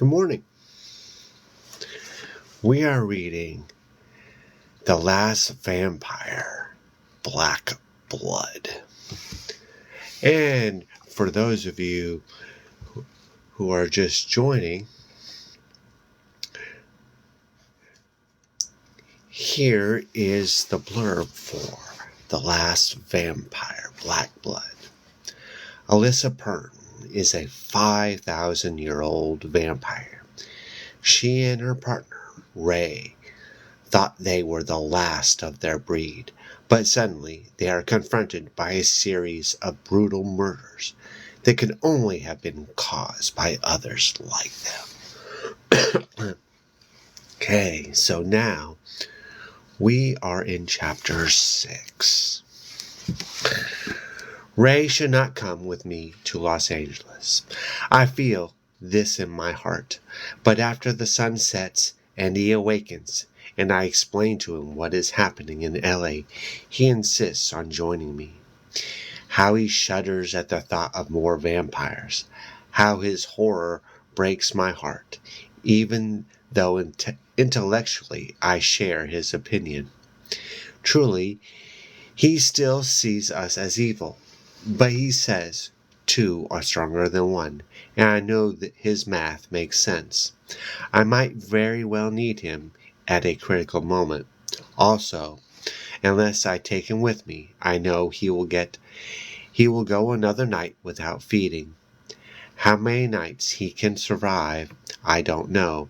Good morning. We are reading The Last Vampire, Black Blood. And for those of you who are just joining, here is the blurb for The Last Vampire, Black Blood. Alyssa Purton is a 5,000-year-old vampire. She and her partner, Ray, thought they were the last of their breed, but suddenly they are confronted by a series of brutal murders that could only have been caused by others like them. Okay, so now we are in chapter 6. Ray should not come with me to Los Angeles. I feel this in my heart, but after the sun sets and he awakens, and I explain to him what is happening in L.A., he insists on joining me. How he shudders at the thought of more vampires. How his horror breaks my heart, even though intellectually I share his opinion. Truly, he still sees us as evil, but he says 2 are stronger than 1, and I know that his math makes sense. I might very well need him at a critical moment. Also, unless I take him with me, I know he will go another night without feeding. How many nights he can survive, I don't know.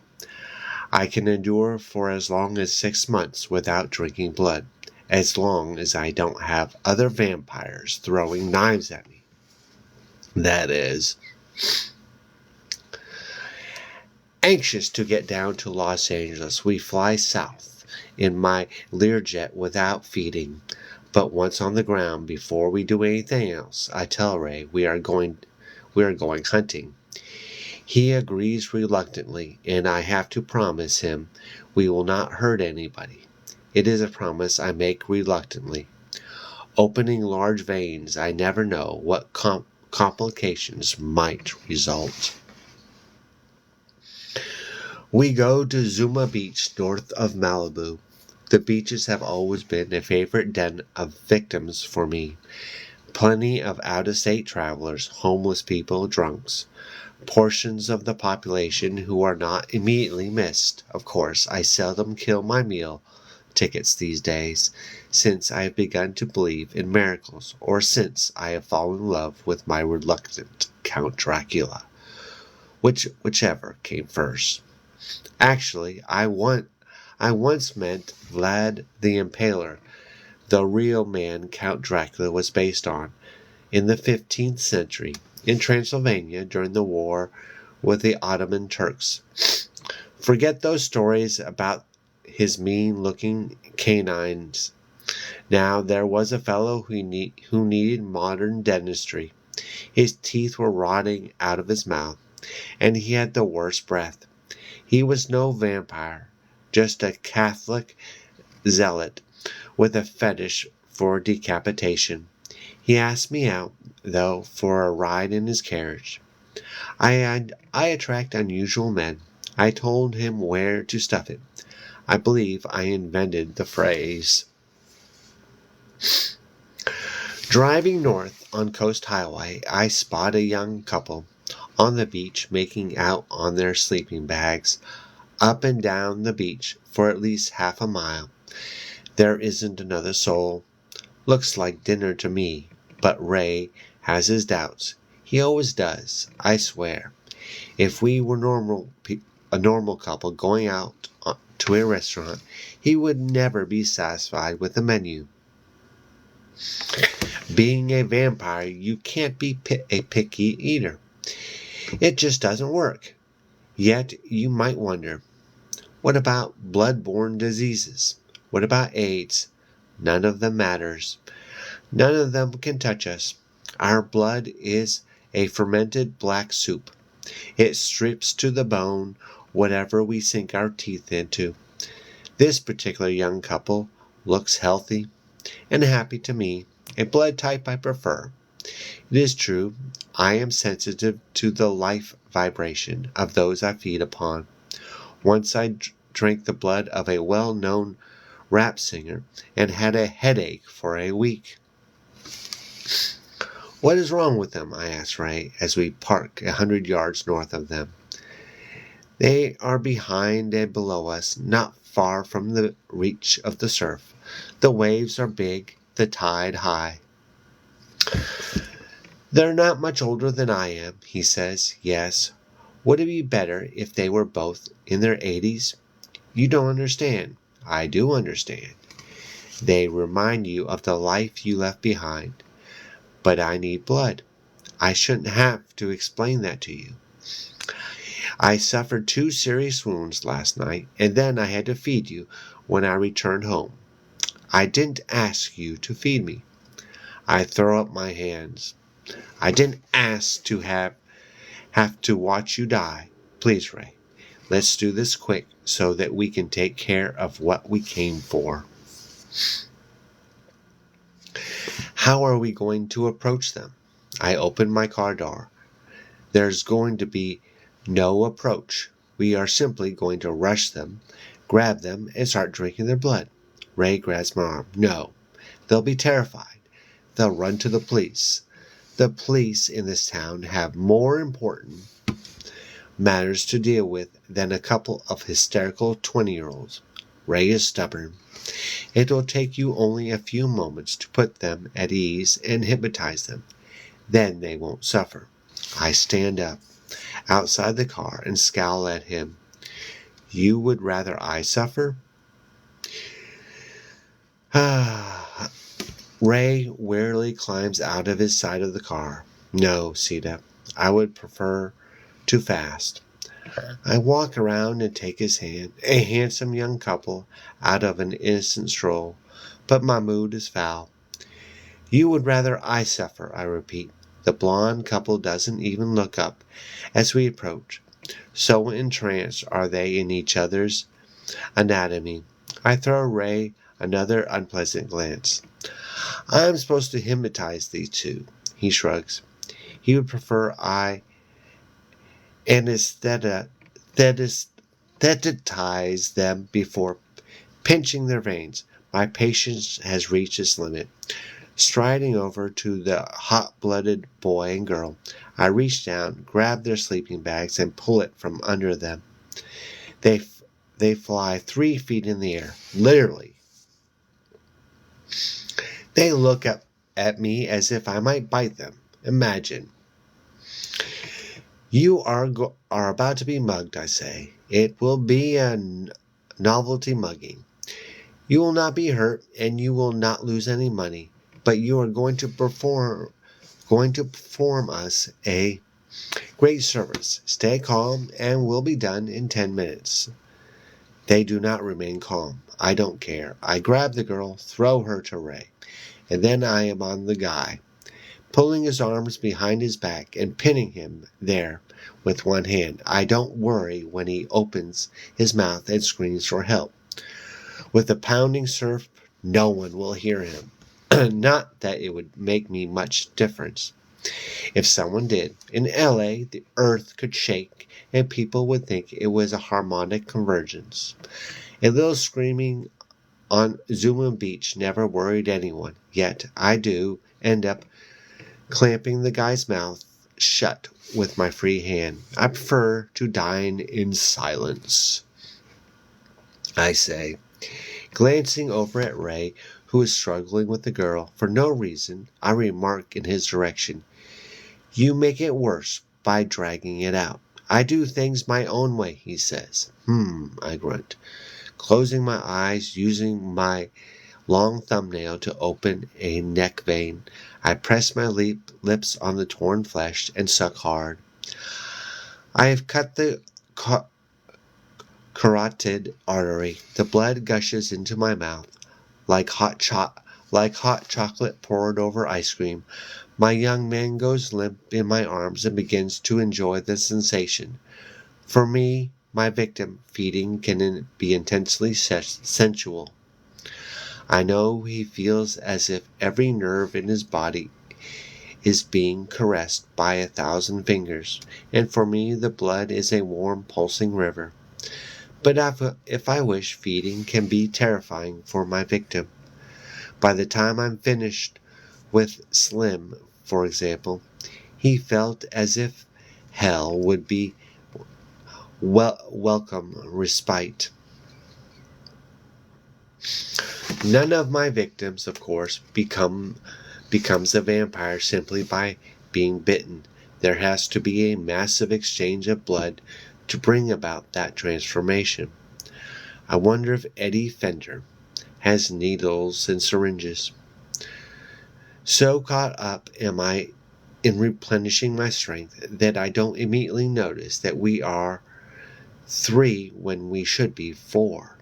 I can endure for as long as 6 months without drinking blood, as long as I don't have other vampires throwing knives at me. That is. Anxious to get down to Los Angeles, we fly south in my Learjet without feeding. But once on the ground, before we do anything else, I tell Ray we are going hunting. He agrees reluctantly, and I have to promise him we will not hurt anybody. It is a promise I make reluctantly. Opening large veins, I never know what complications might result. We go to Zuma Beach north of Malibu. The beaches have always been a favorite den of victims for me. Plenty of out-of-state travelers, homeless people, drunks. Portions of the population who are not immediately missed. Of course, I seldom kill my meal tickets these days, since I have begun to believe in miracles, or since I have fallen in love with my reluctant Count Dracula. Whichever came first. Actually, I once meant Vlad the Impaler, the real man Count Dracula was based on, in the 15th century, in Transylvania during the war with the Ottoman Turks. Forget those stories about his mean-looking canines. Now there was a fellow who needed modern dentistry. His teeth were rotting out of his mouth, and he had the worst breath. He was no vampire, just a Catholic zealot with a fetish for decapitation. He asked me out, though, for a ride in his carriage. I attract unusual men. I told him where to stuff it. I believe I invented the phrase. Driving north on Coast Highway, I spot a young couple on the beach making out on their sleeping bags, up and down the beach for at least half a mile. There isn't another soul. Looks like dinner to me, but Ray has his doubts. He always does, I swear. If we were a normal couple going out to a restaurant, he would never be satisfied with the menu. Being a vampire, you can't be a picky eater. It just doesn't work. Yet you might wonder, what about blood-borne diseases? What about AIDS? None of them matters. None of them can touch us. Our blood is a fermented black soup. It strips to the bone whatever we sink our teeth into. This particular young couple looks healthy and happy to me, a blood type I prefer. It is true, I am sensitive to the life vibration of those I feed upon. Once I drank the blood of a well-known rap singer and had a headache for a week. What is wrong with them? I asked Ray as we park 100 yards north of them. They are behind and below us, not far from the reach of the surf. The waves are big, the tide high. They're not much older than I am, he says. Yes. Would it be better if they were both in their 80s? You don't understand. I do understand. They remind you of the life you left behind. But I need blood. I shouldn't have to explain that to you. I suffered 2 serious wounds last night, and then I had to feed you when I returned home. I didn't ask you to feed me. I throw up my hands. I didn't ask to have to watch you die. Please, Ray, let's do this quick so that we can take care of what we came for. How are we going to approach them? I open my car door. There's going to be no approach. We are simply going to rush them, grab them, and start drinking their blood. Ray grabs my arm. No. They'll be terrified. They'll run to the police. The police in this town have more important matters to deal with than a couple of hysterical 20-year-olds. Ray is stubborn. It will take you only a few moments to put them at ease and hypnotize them. Then they won't suffer. I stand up outside the car and scowl at him. You would rather I suffer? Ray wearily climbs out of his side of the car. No, Sita, I would prefer to fast. I walk around and take his hand, a handsome young couple, out of an innocent stroll, but my mood is foul. You would rather I suffer, I repeat. The blonde couple doesn't even look up as we approach. So entranced are they in each other's anatomy. I throw Ray another unpleasant glance. I'm supposed to hypnotize these two. He shrugs. He would prefer I anesthetize them before pinching their veins. My patience has reached its limit. Striding over to the hot-blooded boy and girl, I reach down, grab their sleeping bags, and pull it from under them. They fly 3 feet in the air, literally. They look up at me as if I might bite them. Imagine. You are about to be mugged, I say. It will be a novelty mugging. You will not be hurt, and you will not lose any money, but you are going to perform us a great service. Stay calm, and we'll be done in 10 minutes. They do not remain calm. I don't care. I grab the girl, throw her to Ray, and then I am on the guy, pulling his arms behind his back and pinning him there with one hand. I don't worry when he opens his mouth and screams for help. With the pounding surf, no one will hear him. Not that it would make me much difference. If someone did, in L.A., the earth could shake and people would think it was a harmonic convergence. A little screaming on Zuma Beach never worried anyone, yet I do end up clamping the guy's mouth shut with my free hand. I prefer to dine in silence, I say, glancing over at Ray, who is struggling with the girl. For no reason, I remark in his direction, You make it worse by dragging it out. I do things my own way, he says. I grunt, closing my eyes, using my long thumbnail to open a neck vein. I press my lips on the torn flesh and suck hard. I have cut the carotid artery. The blood gushes into my mouth like hot chocolate poured over ice cream. My young man goes limp in my arms and begins to enjoy the sensation. For me, my victim, feeding can be intensely sensual. I know he feels as if every nerve in his body is being caressed by 1,000 fingers, and for me the blood is a warm pulsing river. But if I wish, feeding can be terrifying for my victim. By the time I'm finished with Slim, for example, he felt as if hell would be welcome respite. None of my victims, of course, becomes a vampire simply by being bitten. There has to be a massive exchange of blood to bring about that transformation. I wonder if Eddie Fender has needles and syringes. So caught up am I in replenishing my strength that I don't immediately notice that we are 3 when we should be 4.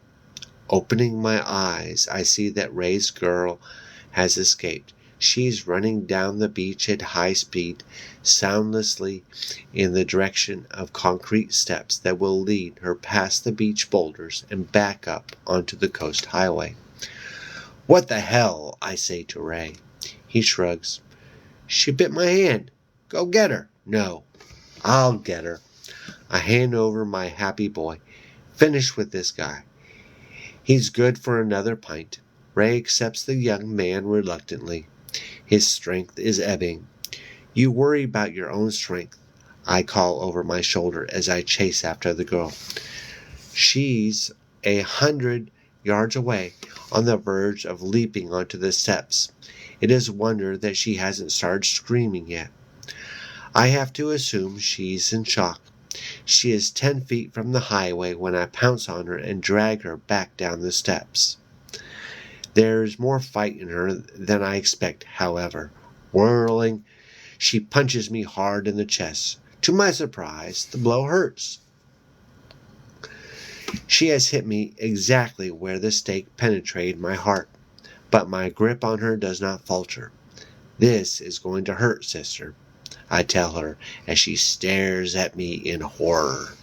Opening my eyes, I see that Ray's girl has escaped. She's running down the beach at high speed, soundlessly in the direction of concrete steps that will lead her past the beach boulders and back up onto the coast highway. "What the hell?" I say to Ray. He shrugs. "She bit my hand. Go get her." "No, I'll get her." I hand over my happy boy. "Finish with this guy. He's good for another pint." Ray accepts the young man reluctantly. His strength is ebbing. "You worry about your own strength," I call over my shoulder as I chase after the girl. She's 100 yards away, on the verge of leaping onto the steps. It is a wonder that she hasn't started screaming yet. I have to assume she's in shock. She is 10 feet from the highway when I pounce on her and drag her back down the steps. There's more fight in her than I expect, however. Whirling, she punches me hard in the chest. To my surprise, the blow hurts. She has hit me exactly where the stake penetrated my heart, but my grip on her does not falter. "This is going to hurt, sister," I tell her as she stares at me in horror.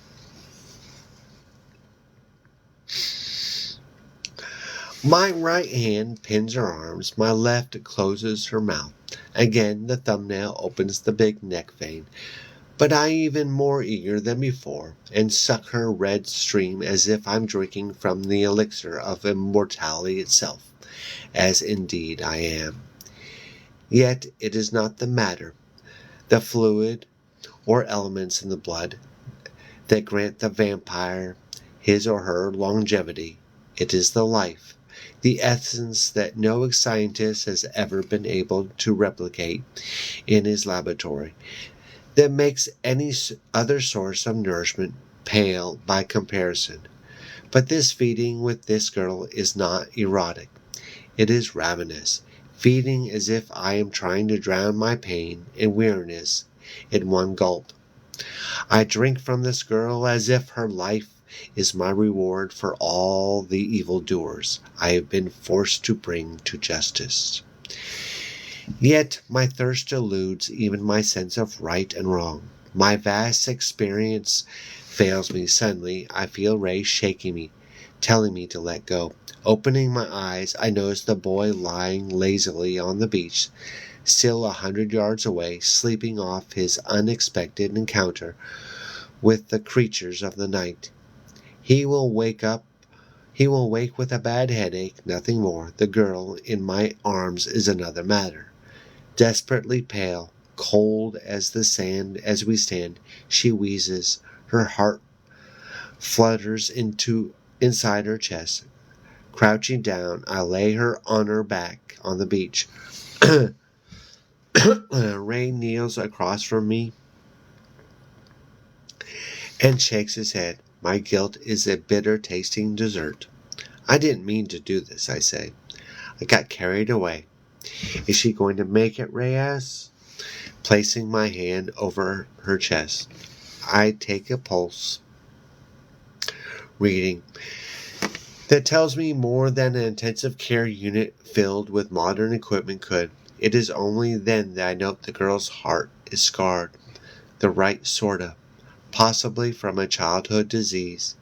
My right hand pins her arms, my left closes her mouth. Again the thumbnail opens the big neck vein, but I even more eager than before, and suck her red stream as if I'm drinking from the elixir of immortality itself, as indeed I am. Yet it is not the matter, the fluid, or elements in the blood that grant the vampire his or her longevity. It is the life, the essence that no scientist has ever been able to replicate in his laboratory, that makes any other source of nourishment pale by comparison. But this feeding with this girl is not erotic. It is ravenous, feeding as if I am trying to drown my pain and weariness in one gulp. I drink from this girl as if her life is my reward for all the evildoers I have been forced to bring to justice. Yet my thirst eludes even my sense of right and wrong. My vast experience fails me. Suddenly, I feel Ray shaking me, telling me to let go. Opening my eyes, I notice the boy lying lazily on the beach, still 100 yards away, sleeping off his unexpected encounter with the creatures of the night. He will wake with a bad headache, nothing more. The girl in my arms is another matter. Desperately pale, cold as the sand as we stand, she wheezes. Her heart flutters inside her chest. Crouching down, I lay her on her back on the beach. Ray kneels across from me and shakes his head. My guilt is a bitter-tasting dessert. "I didn't mean to do this," I say. "I got carried away." "Is she going to make it?" Ray asks, placing my hand over her chest. I take a pulse reading that tells me more than an intensive care unit filled with modern equipment could. It is only then that I note the girl's heart is scarred, the right sort of, possibly from a childhood disease.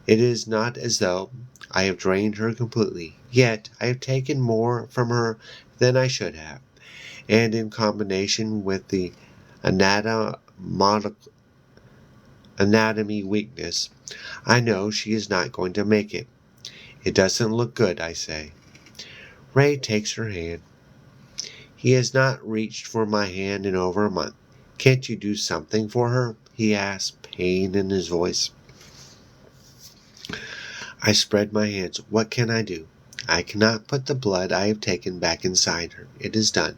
It is not as though I have drained her completely, yet I have taken more from her than I should have, and in combination with the anatomical anatomy weakness, I know she is not going to make it. It doesn't look good, I say. Ray takes her hand. He has not reached for my hand in over a month. Can't you do something for her? He asks, pain in his voice. I spread my hands. What can I do? I cannot put the blood I have taken back inside her. It is done.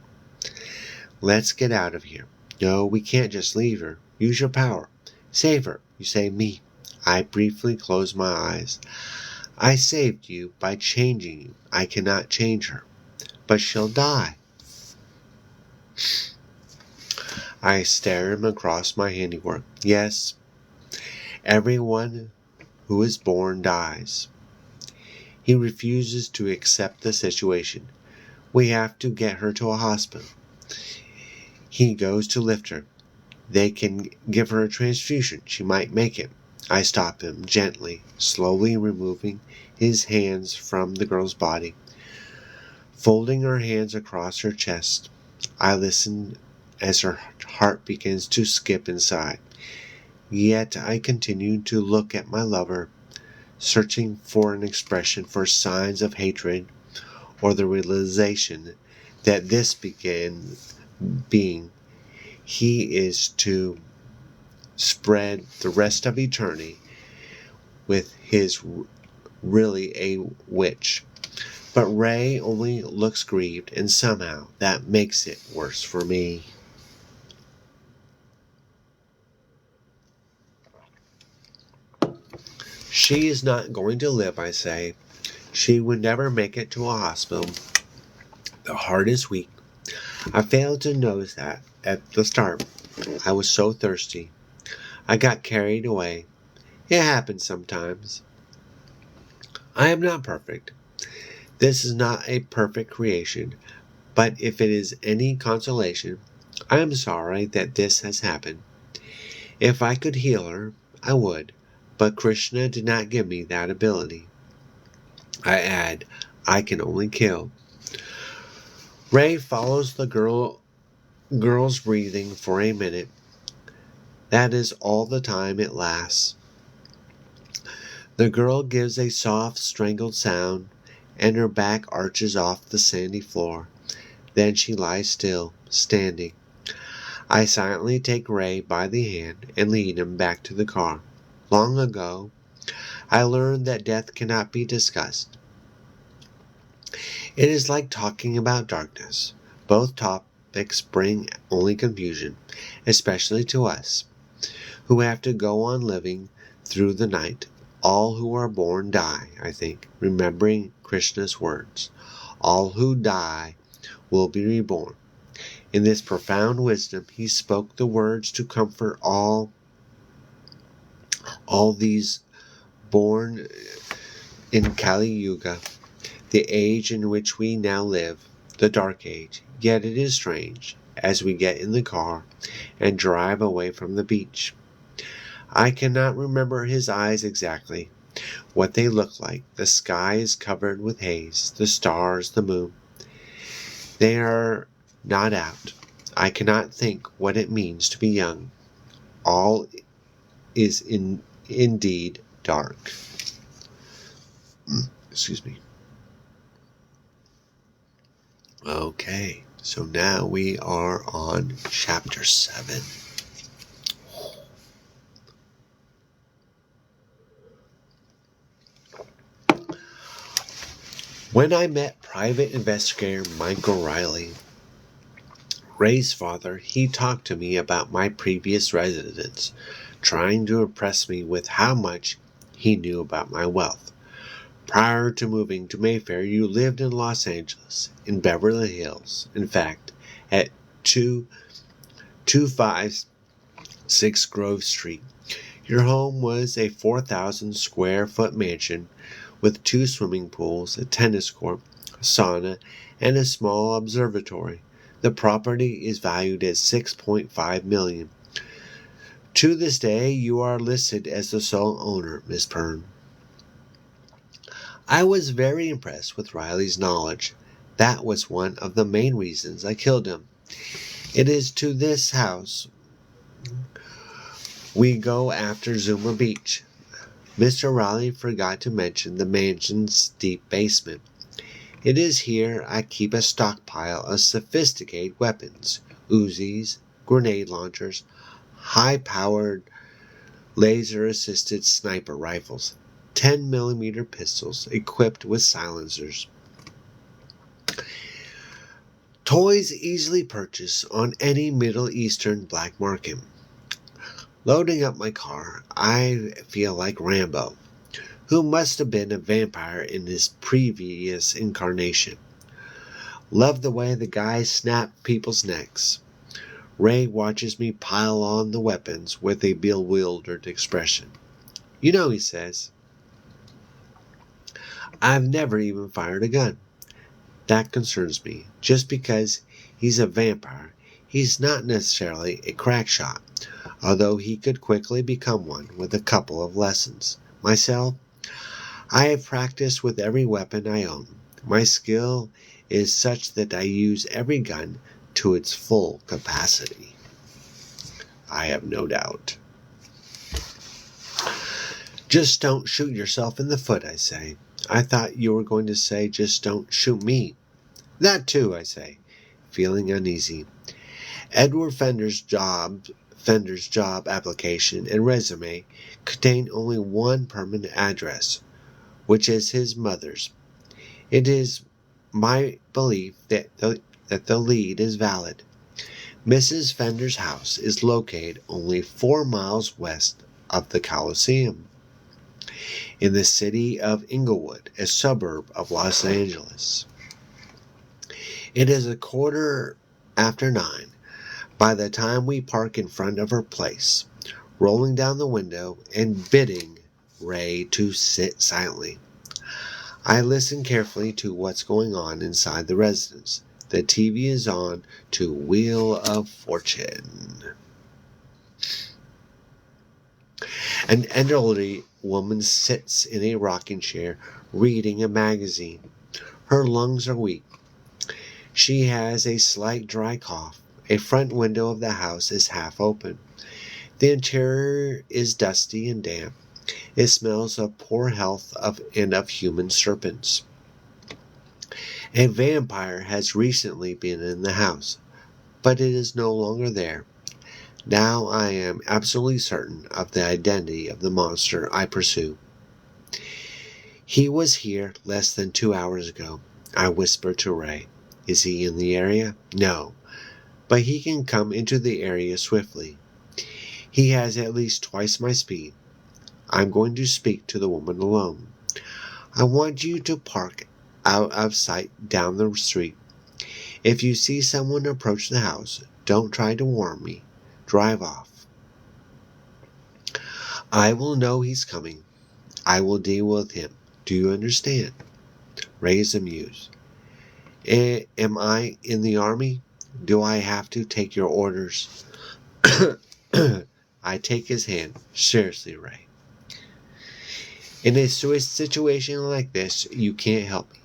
Let's get out of here. No, we can't just leave her. Use your power. Save her. You save me. I briefly close my eyes. I saved you by changing you. I cannot change her. But she'll die. I stare him across my handiwork. Yes, everyone who is born dies. He refuses to accept the situation. We have to get her to a hospital. He goes to lift her. They can give her a transfusion. She might make it. I stop him gently, slowly removing his hands from the girl's body. Folding her hands across her chest, I listen as her heart begins to skip inside. Yet I continue to look at my lover, searching for an expression for signs of hatred or the realization that this being he is to spread the rest of eternity with his really a witch. But Ray only looks grieved, and somehow that makes it worse for me. She is not going to live, I say. She would never make it to a hospital. The heart is weak. I failed to notice that at the start. I was so thirsty. I got carried away. It happens sometimes. I am not perfect. This is not a perfect creation, but if it is any consolation, I am sorry that this has happened. If I could heal her, I would, but Krishna did not give me that ability. I add, I can only kill. Ray follows the girl's breathing for a minute. That is all the time it lasts. The girl gives a soft, strangled sound, and her back arches off the sandy floor. Then she lies still, standing. I silently take Ray by the hand and lead him back to the car. Long ago, I learned that death cannot be discussed. It is like talking about darkness. Both topics bring only confusion, especially to us, who have to go on living through the night. All who are born die, I think, remembering Krishna's words. All who die will be reborn. In this profound wisdom, he spoke the words to comfort all these born in Kali Yuga, the age in which we now live, the dark age. Yet it is strange, as we get in the car and drive away from the beach. I cannot remember his eyes exactly, what they look like. The sky is covered with haze, the stars, the moon. They are not out. I cannot think what it means to be young. All is indeed dark. Excuse me. Okay, so now we are on chapter 7. When I met Private Investigator Michael Riley, Ray's father, he talked to me about my previous residence, trying to impress me with how much he knew about my wealth. Prior to moving to Mayfair, you lived in Los Angeles, in Beverly Hills. In fact, at 256 Grove Street. Your home was a 4,000 square foot mansion with 2 swimming pools, a tennis court, a sauna, and a small observatory. The property is valued at $6.5 million. To this day, you are listed as the sole owner, Miss Pern. I was very impressed with Riley's knowledge. That was one of the main reasons I killed him. It is to this house we go after Zuma Beach. Mr. Riley forgot to mention the mansion's deep basement. It is here I keep a stockpile of sophisticated weapons, Uzis, grenade launchers, high-powered laser-assisted sniper rifles, 10mm pistols equipped with silencers. Toys easily purchased on any Middle Eastern black market. Loading up my car, I feel like Rambo, who must have been a vampire in his previous incarnation. Love the way the guys snap people's necks. Ray watches me pile on the weapons with a bewildered expression. You know, he says, I've never even fired a gun. That concerns me. Just because he's a vampire, he's not necessarily a crack shot, although he could quickly become one with a couple of lessons. Myself, I have practiced with every weapon I own. My skill is such that I use every gun to its full capacity. I have no doubt. Just don't shoot yourself in the foot, I say. I thought you were going to say just don't shoot me. That too, I say, feeling uneasy. Edward Fender's job application and resume contain only one permanent address, which is his mother's. It is my belief that the lead is valid. Mrs. Fender's house is located only 4 miles west of the Coliseum, in the city of Inglewood, a suburb of Los Angeles. It is 9:15 by the time we park in front of her place, rolling down the window and bidding Ray to sit silently. I listen carefully to what's going on inside the residence. The TV is on to Wheel of Fortune. An elderly woman sits in a rocking chair reading a magazine. Her lungs are weak. She has a slight dry cough. A front window of the house is half open. The interior is dusty and damp. It smells of poor health and of human serpents. A vampire has recently been in the house, but it is no longer there. Now I am absolutely certain of the identity of the monster I pursue. He was here less than 2 hours ago, I whispered to Ray. Is he in the area? No, but he can come into the area swiftly. He has at least twice my speed. I'm going to speak to the woman alone. I want you to park out of sight down the street. If you see someone approach the house, don't try to warn me. Drive off. I will know he's coming. I will deal with him. Do you understand? Ray is amused. Am I in the army? Do I have to take your orders? I take his hand. Seriously, Ray. In a situation like this, you can't help me.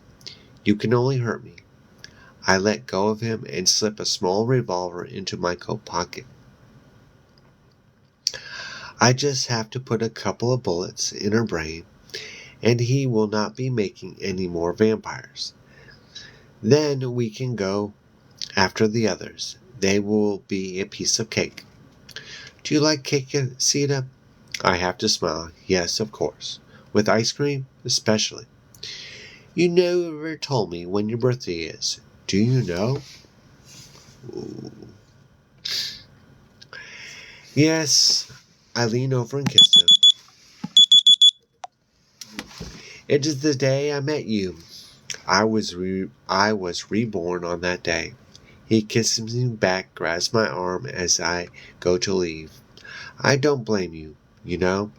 You can only hurt me. I let go of him and slip a small revolver into my coat pocket. I just have to put a couple of bullets in her brain, and he will not be making any more vampires. Then we can go after the others. They will be a piece of cake. Do you like cake, Sita? I have to smile. Yes, of course. With ice cream, especially. You never told me when your birthday is. Do you know? Ooh. Yes. I lean over and kiss him. It is the day I met you. I was reborn on that day. He kisses me back, grabs my arm as I go to leave. I don't blame you, you know.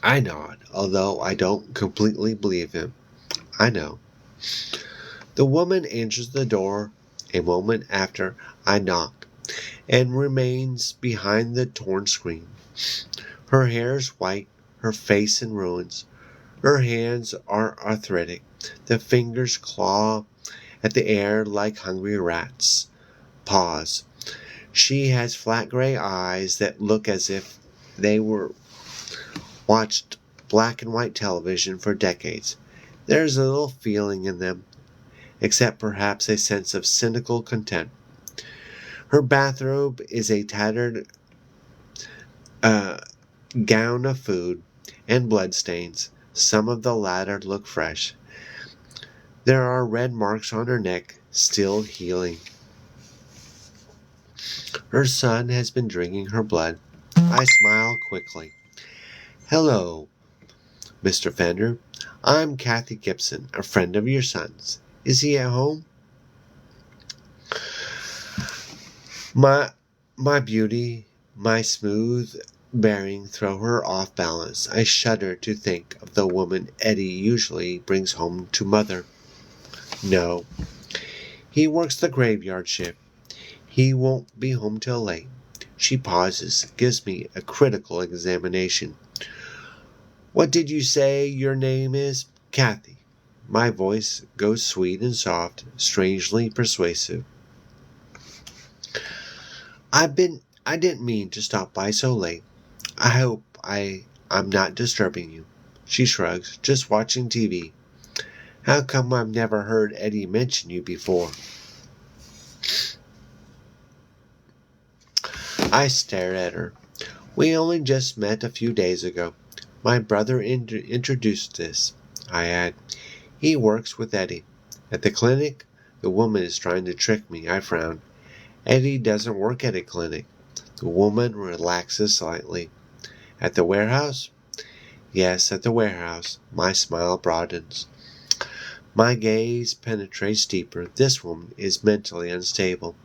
I nod, although I don't completely believe him. I know. The woman answers the door a moment after I knock and remains behind the torn screen. Her hair is white, her face in ruins. Her hands are arthritic. The fingers claw at the air like hungry rats. Pause. She has flat gray eyes that look as if they were watched black and white television for decades. There's a little feeling in them, except perhaps a sense of cynical contempt. Her bathrobe is a tattered uh, gown of food and bloodstains. Some of the latter look fresh. There are red marks on her neck, still healing. Her son has been drinking her blood. I smile quickly. Hello, Mr. Fender. I'm Kathy Gibson, a friend of your son's. Is he at home? My beauty, my smooth bearing throw her off balance. I shudder to think of the woman Eddie usually brings home to mother. No, he works the graveyard shift. He won't be home till late. She pauses, gives me a critical examination. What did you say your name is? Kathy. My voice goes sweet and soft, strangely persuasive. I didn't mean to stop by so late. I hope I'm not disturbing you. She shrugs, just watching TV. How come I've never heard Eddie mention you before? I stare at her. We only just met a few days ago. My brother introduced this. I add, he works with Eddie. At the clinic, the woman is trying to trick me. I frown. Eddie doesn't work at a clinic. The woman relaxes slightly. At the warehouse? Yes, at the warehouse. My smile broadens. My gaze penetrates deeper. This woman is mentally unstable.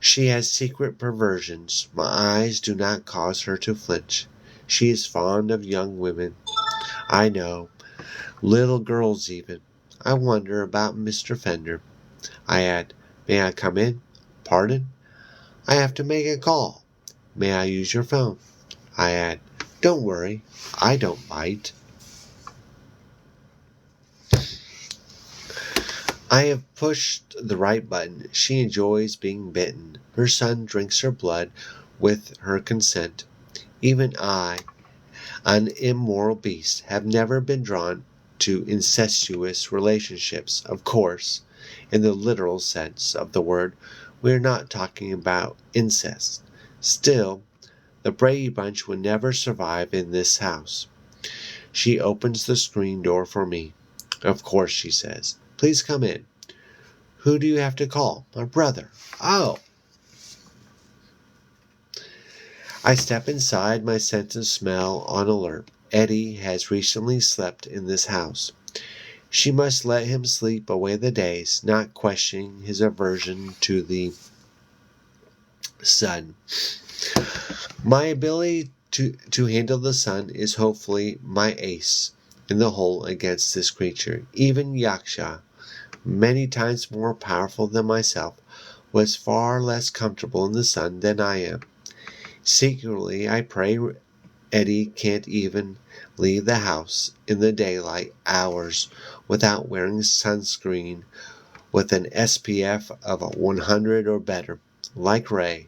She has secret perversions. My eyes do not cause her to flinch. She is fond of young women. I know. Little girls even. I wonder about Mr. Fender. I add, may I come in? Pardon? I have to make a call. May I use your phone? I add, don't worry. I don't bite. I have pushed the right button. She enjoys being bitten. Her son drinks her blood with her consent. Even I, an immoral beast, have never been drawn to incestuous relationships. Of course, in the literal sense of the word, we are not talking about incest. Still, the Brady Bunch would never survive in this house. She opens the screen door for me. Of course, she says. Please come in. Who do you have to call? My brother. Oh. I step inside, my sense of smell on alert. Eddie has recently slept in this house. She must let him sleep away the days, not questioning his aversion to the sun. My ability to handle the sun is hopefully my ace in the hole against this creature. Even Yaksha, many times more powerful than myself, was far less comfortable in the sun than I am. Secretly, I pray Eddie can't even leave the house in the daylight hours without wearing sunscreen with an SPF of 100 or better, like Ray.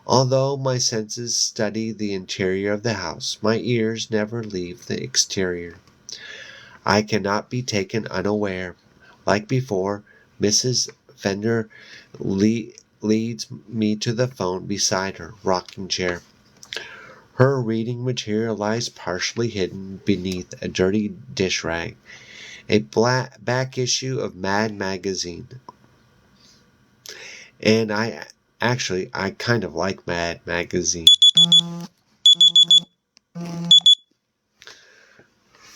Although my senses study the interior of the house, my ears never leave the exterior. I cannot be taken unaware. Like before, Mrs. Fender leads me to the phone beside her rocking chair. Her reading material lies partially hidden beneath a dirty dish rag, a back issue of Mad magazine. And I kind of like Mad magazine.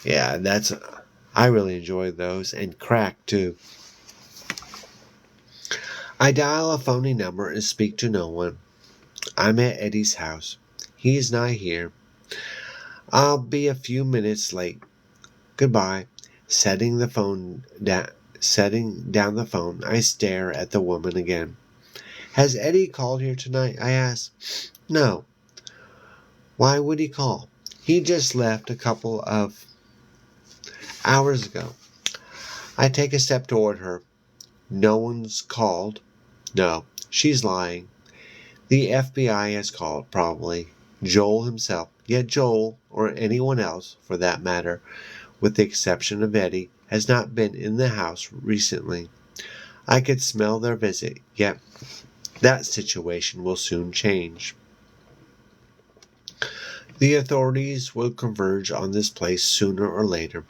Yeah, I really enjoy those, and Crack too. I dial a phony number and speak to no one. I'm at Eddie's house. He is not here. I'll be a few minutes late. Goodbye. Setting down the phone, I stare at the woman again. Has Eddie called here tonight? I ask. No. Why would he call? He just left a couple of hours ago. I take a step toward her. No one's called. No, she's lying. The FBI has called, probably. Joel himself. Yet Joel, or anyone else, for that matter, with the exception of Eddie, has not been in the house recently. I could smell their visit, yet that situation will soon change. The authorities will converge on this place sooner or later.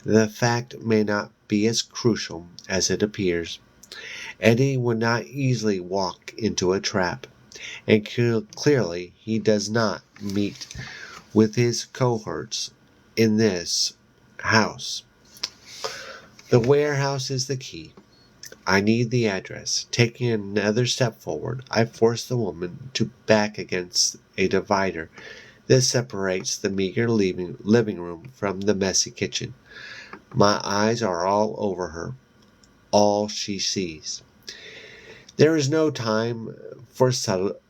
The fact may not be as crucial as it appears. Eddie would not easily walk into a trap, and clearly he does not meet with his cohorts in this house. The warehouse is the key. I need the address. Taking another step forward, I force the woman to back against a divider that separates the meager living room from the messy kitchen. My eyes are all over her, all she sees. There is no time for subtlety.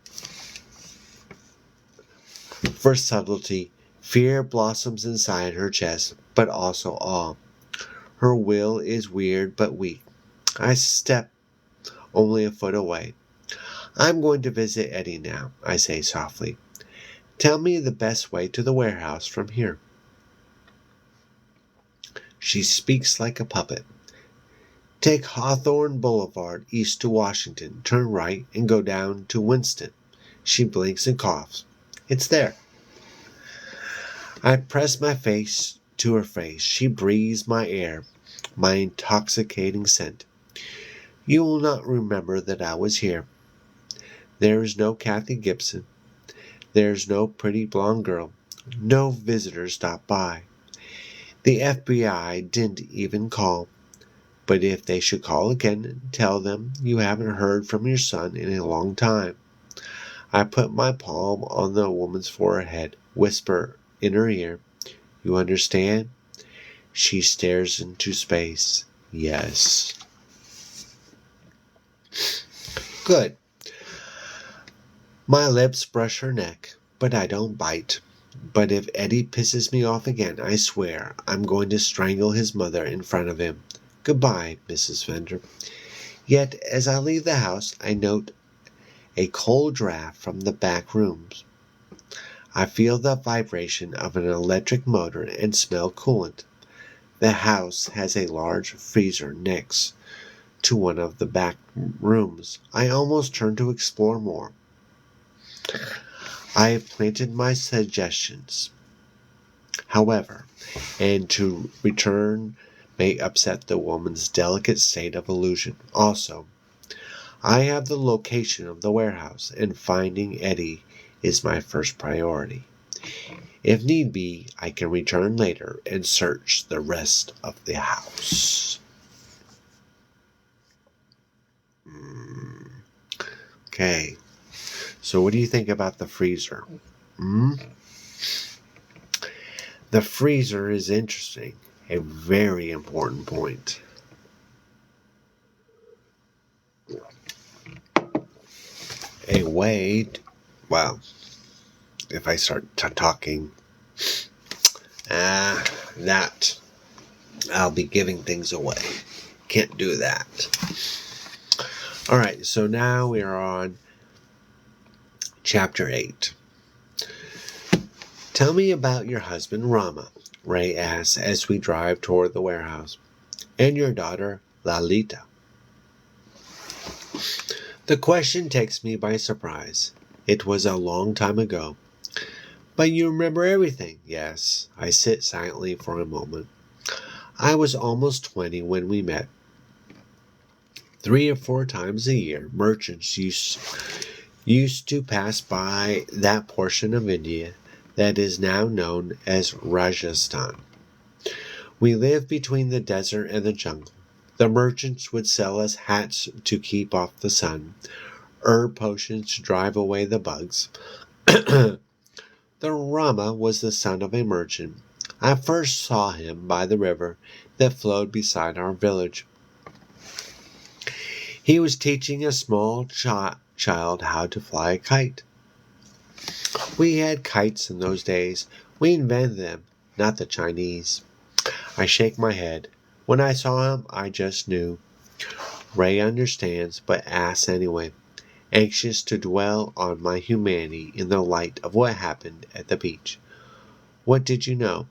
Fear blossoms inside her chest, but also awe. Her will is weird but weak. I step only a foot away. I'm going to visit Eddie now, I say softly. Tell me the best way to the warehouse from here. She speaks like a puppet. Take Hawthorne Boulevard east to Washington, turn right, and go down to Winston. She blinks and coughs. It's there. I press my face to her face. She breathes my air, my intoxicating scent. You will not remember that I was here. There is no Kathy Gibson. There is no pretty blonde girl. No visitors stopped by. The FBI didn't even call. But if they should call again, tell them you haven't heard from your son in a long time. I put my palm on the woman's forehead, whisper in her ear, You understand? She stares into space. Yes. Good. My lips brush her neck, but I don't bite. But if Eddie pisses me off again, I swear I'm going to strangle his mother in front of him. Goodbye, Mrs. Fender. Yet, as I leave the house, I note a cold draft from the back rooms. I feel the vibration of an electric motor and smell coolant. The house has a large freezer next to one of the back rooms. I almost turn to explore more. I have planted my suggestions, however, and to return may upset the woman's delicate state of illusion. Also, I have the location of the warehouse, and finding Eddie is my first priority. If need be, I can return later and search the rest of the house. Okay, so what do you think about the freezer? The freezer is interesting. A very important point. A way, well, if I start talking, that I'll be giving things away. Can't do that. All right, so now we are on Chapter 8. Tell me about your husband, Rama, Ray asks as we drive toward the warehouse, and your daughter, Lalita. The question takes me by surprise. It was a long time ago. But you remember everything. Yes. I sit silently for a moment. I was almost 20 when we met. 3 or 4 times a year, merchants used to pass by that portion of India that is now known as Rajasthan. We lived between the desert and the jungle. The merchants would sell us hats to keep off the sun, herb potions to drive away the bugs. The Rama was the son of a merchant. I first saw him by the river that flowed beside our village. He was teaching a small child how to fly a kite. We had kites in those days. We invented them, not the Chinese. I shake my head. When I saw him, I just knew. Ray understands, but asks anyway, anxious to dwell on my humanity in the light of what happened at the beach. What did you know?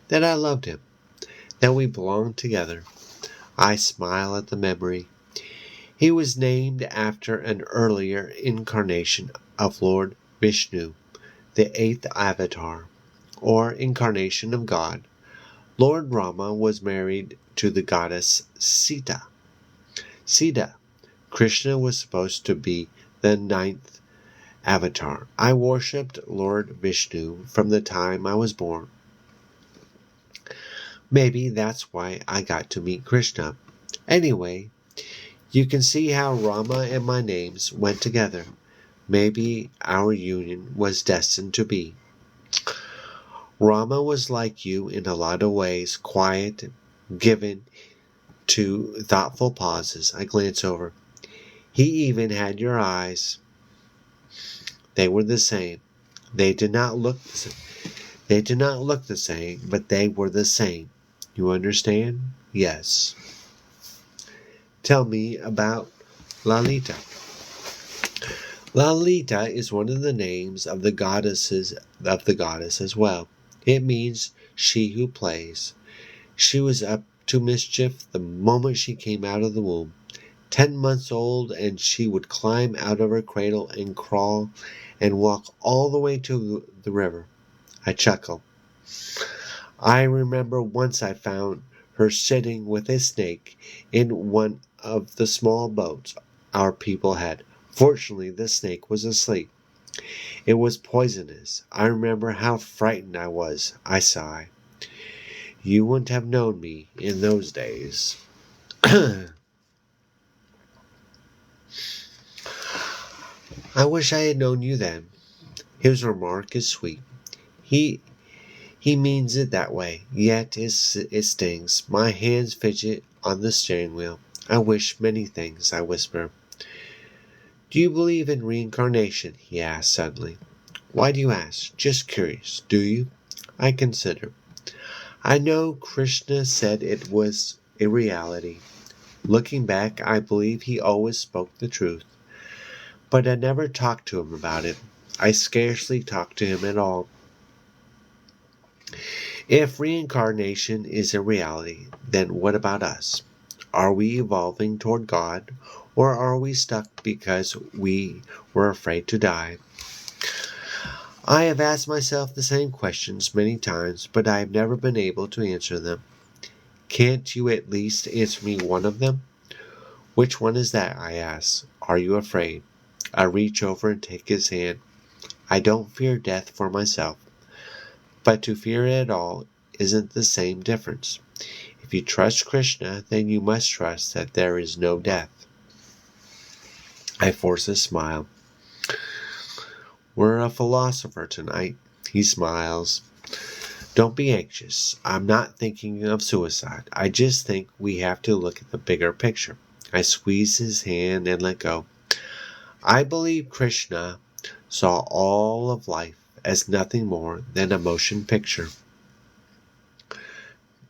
That I loved him, that we belonged together. I smile at the memory. He was named after an earlier incarnation of Lord Vishnu, the eighth avatar, or incarnation of God. Lord Rama was married to the goddess Sita. Sita. Krishna was supposed to be the ninth avatar. I worshipped Lord Vishnu from the time I was born. Maybe that's why I got to meet Krishna. Anyway, you can see how Rama and my names went together. Maybe our union was destined to be. Rama was like you in a lot of ways, quiet, given to thoughtful pauses. I glance over. He even had your eyes. They were the same. They did not look the same. They did not look the same, but they were the same. You understand? Yes. Tell me about Lalita. Lalita is one of the names of the goddess as well. It means she who plays. She was up to mischief the moment she came out of the womb. 10 months old, and she would climb out of her cradle and crawl and walk all the way to the river. I chuckle. I remember once I found her sitting with a snake in one of the small boats our people had. Fortunately, the snake was asleep. It was poisonous. I remember how frightened I was. I sigh. You wouldn't have known me in those days. I wish I had known you then. His remark is sweet. He means it that way, yet it stings. My hands fidget on the steering wheel. I wish many things, I whisper. Do you believe in reincarnation? He asks suddenly. Why do you ask? Just curious. Do you? I consider. I know Krishna said it was a reality. Looking back, I believe he always spoke the truth. But I never talked to him about it. I scarcely talked to him at all. If reincarnation is a reality, then what about us? Are we evolving toward God, or are we stuck because we were afraid to die? I have asked myself the same questions many times, but I have never been able to answer them. Can't you at least answer me one of them? Which one is that? I ask. Are you afraid? I reach over and take his hand. I don't fear death for myself. But to fear it at all isn't the same difference. If you trust Krishna, then you must trust that there is no death. I force a smile. We're a philosopher tonight. He smiles. Don't be anxious. I'm not thinking of suicide. I just think we have to look at the bigger picture. I squeeze his hand and let go. I believe Krishna saw all of life as nothing more than a motion picture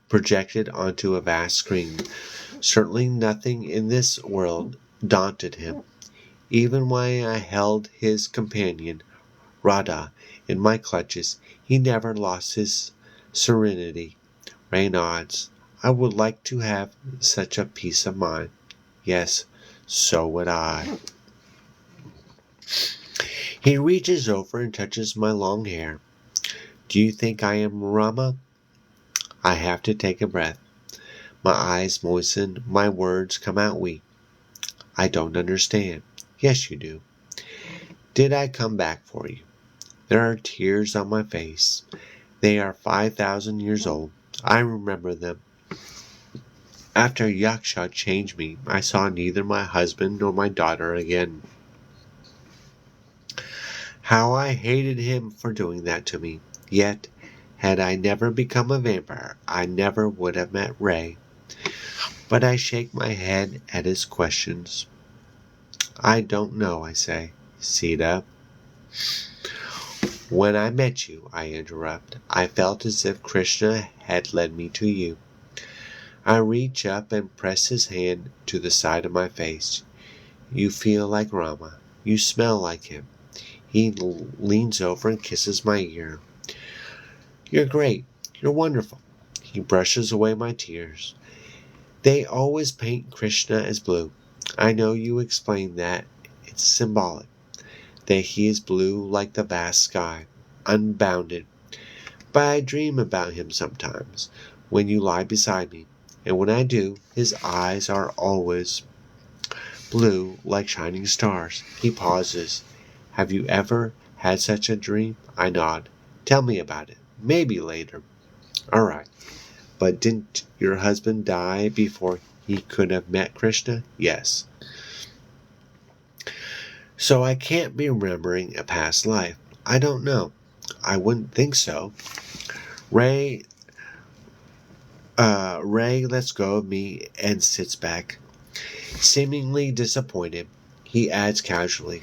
projected onto a vast screen. Certainly nothing in this world daunted him. Even when I held his companion, Radha, in my clutches, he never lost his serenity. Ray nods. I would like to have such a peace of mind. Yes, so would I. He reaches over and touches my long hair. Do you think I am Rama? I have to take a breath. My eyes moisten, my words come out weak. I don't understand. Yes, you do. Did I come back for you? There are tears on my face. They are 5,000 years old. I remember them. After Yaksha changed me, I saw neither my husband nor my daughter again. How I hated him for doing that to me. Yet, had I never become a vampire, I never would have met Ray. But I shake my head at his questions. I don't know, I say. Sita. When I met you, I interrupt, I felt as if Krishna had led me to you. I reach up and press his hand to the side of my face. You feel like Rama. You smell like him. He leans over and kisses my ear. You're great. You're wonderful. He brushes away my tears. They always paint Krishna as blue. I know you explained that. It's symbolic. That he is blue like the vast sky, unbounded. But I dream about him sometimes, when you lie beside me. And when I do, his eyes are always blue like shining stars. He pauses. Have you ever had such a dream? I nod. Tell me about it. Maybe later. All right. But didn't your husband die before he could have met Krishna? Yes. So I can't be remembering a past life. I don't know. I wouldn't think so. Ray Ray lets go of me and sits back. Seemingly disappointed, he adds casually,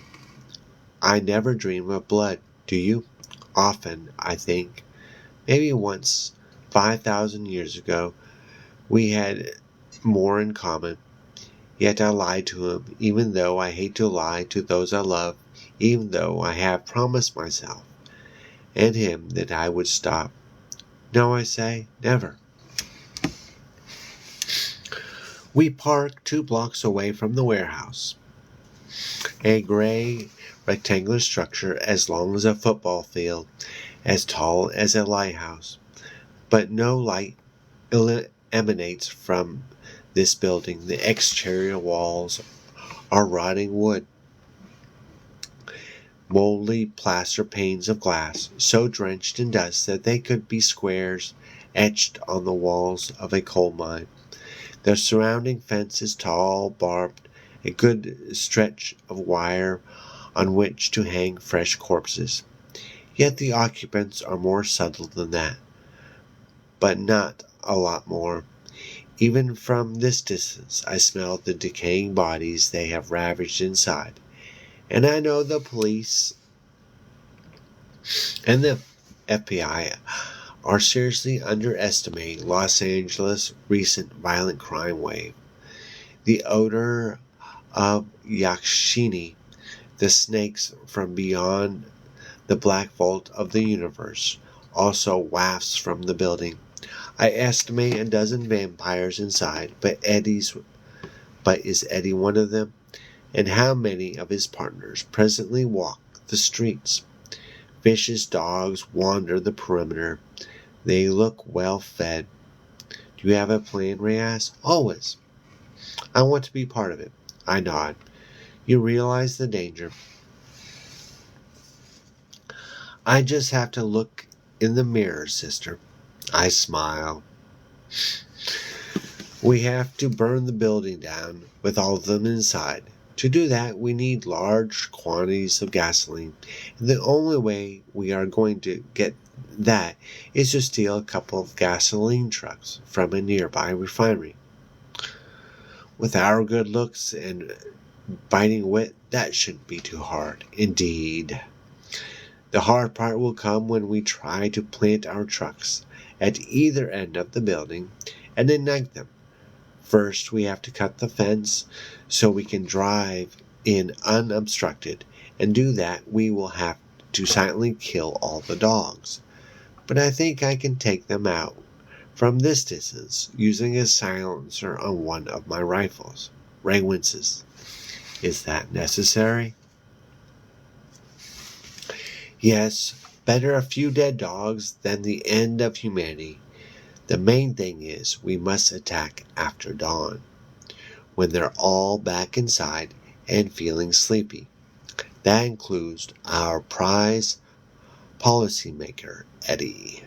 I never dream of blood, do you? Often, I think. Maybe once, 5,000 years ago, we had more in common. Yet I lied to him, even though I hate to lie to those I love, even though I have promised myself and him that I would stop. No, I say, never. We park 2 blocks away from the warehouse, a gray rectangular structure as long as a football field, as tall as a lighthouse. But no light emanates from this building. The exterior walls are rotting wood, moldy plaster panes of glass, so drenched in dust that they could be squares etched on the walls of a coal mine. The surrounding fence is tall, barbed, a good stretch of wire on which to hang fresh corpses. Yet the occupants are more subtle than that, but not a lot more. Even from this distance I smell the decaying bodies they have ravaged inside. And I know the police and the FBI are seriously underestimating Los Angeles' recent violent crime wave. The odor of Yakshini, the snakes from beyond the black vault of the universe, also wafts from the building. I estimate a dozen vampires inside, but is Eddie one of them? And how many of his partners presently walk the streets? Vicious dogs wander the perimeter. They look well fed. Do you have a plan, Ray asks. Always. I want to be part of it. I nod. You realize the danger. I just have to look in the mirror, sister. I smile. We have to burn the building down with all of them inside. To do that, we need large quantities of gasoline. And the only way we are going to get that is to steal a couple of gasoline trucks from a nearby refinery. With our good looks and biting wit, that shouldn't be too hard. Indeed. The hard part will come when we try to plant our trucks at either end of the building and ignite them. First, we have to cut the fence so we can drive in unobstructed, and do that we will have to silently kill all the dogs. But I think I can take them out from this distance using a silencer on one of my rifles. Ray winces. Is that necessary? Yes, better a few dead dogs than the end of humanity. The main thing is we must attack after dawn, when they're all back inside and feeling sleepy. That includes our prize policymaker, Eddie.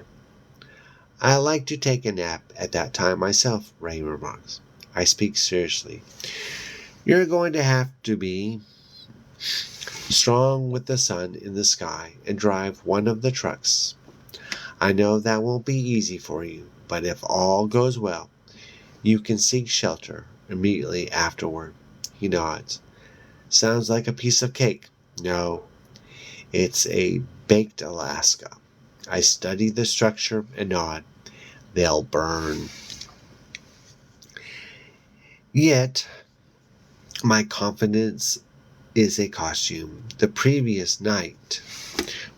I like to take a nap at that time myself, Ray remarks. I speak seriously. You're going to have to be strong with the sun in the sky and drive one of the trucks. I know that won't be easy for you, but if all goes well, you can seek shelter immediately afterward. He nods. Sounds like a piece of cake. No, it's a baked Alaska. I study the structure and nod. They'll burn. Yet, my confidence is a costume. The previous night,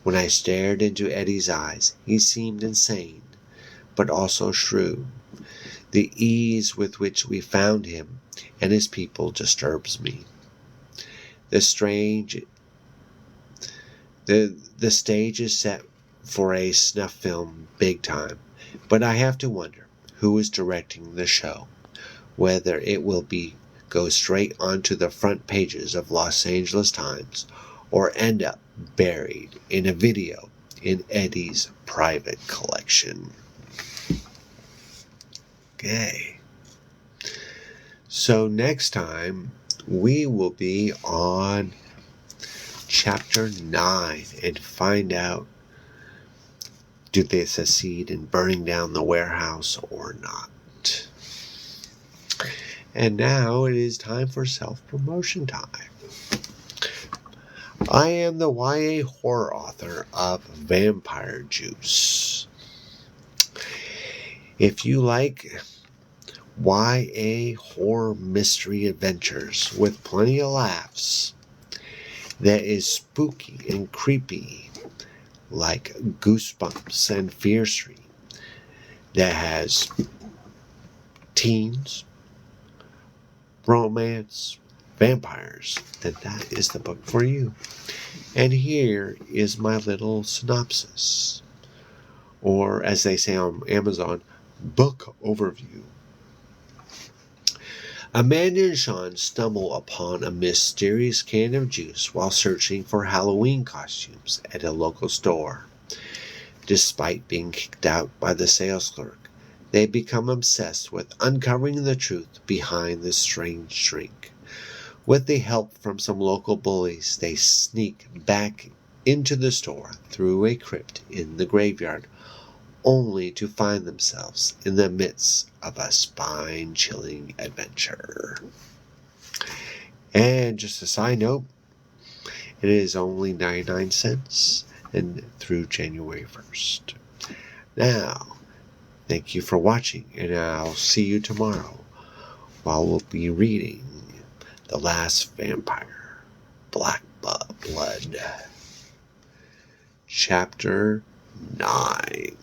when I stared into Eddie's eyes, he seemed insane, but also shrewd. The ease with which we found him and his people disturbs me. The stage is set for a snuff film big time, but I have to wonder who is directing the show, whether it will go straight onto the front pages of Los Angeles Times or end up buried in a video in Eddie's private collection. Okay. So next time we will be on Chapter 9 and find out, do they succeed in burning down the warehouse or not? And now it is time for self-promotion time. I am the YA horror author of Vampire Juice. If you like YA horror mystery adventures with plenty of laughs, that is spooky and creepy, like Goosebumps and Fear Street, that has teens, romance, vampires, then that is the book for you. And here is my little synopsis, or as they say on Amazon, book overview. Amanda and Sean stumble upon a mysterious can of juice while searching for Halloween costumes at a local store. Despite being kicked out by the sales clerk, they become obsessed with uncovering the truth behind this strange drink. With the help from some local bullies, they sneak back into the store through a crypt in the graveyard, only to find themselves in the midst of a spine-chilling adventure. And just a side note, it is only 99 cents and through January 1st. Now, thank you for watching, and I'll see you tomorrow while we'll be reading The Last Vampire, Black Blood, Chapter 9.